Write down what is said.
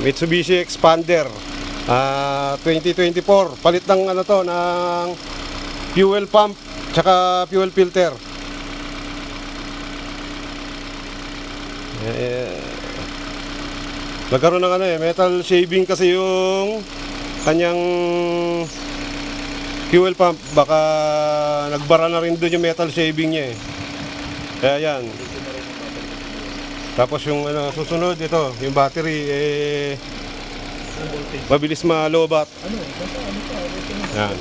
Mitsubishi Expander 2024. Palit ng ano to, ng fuel pump tsaka fuel filter. Nagkaroon ng ano metal shaving kasi yung kanyang fuel pump. Baka nagbara na rin doon yung metal shaving niya Kaya yan. Tapos yung ano, susunod ito, yung battery mabilis malobat. Yan.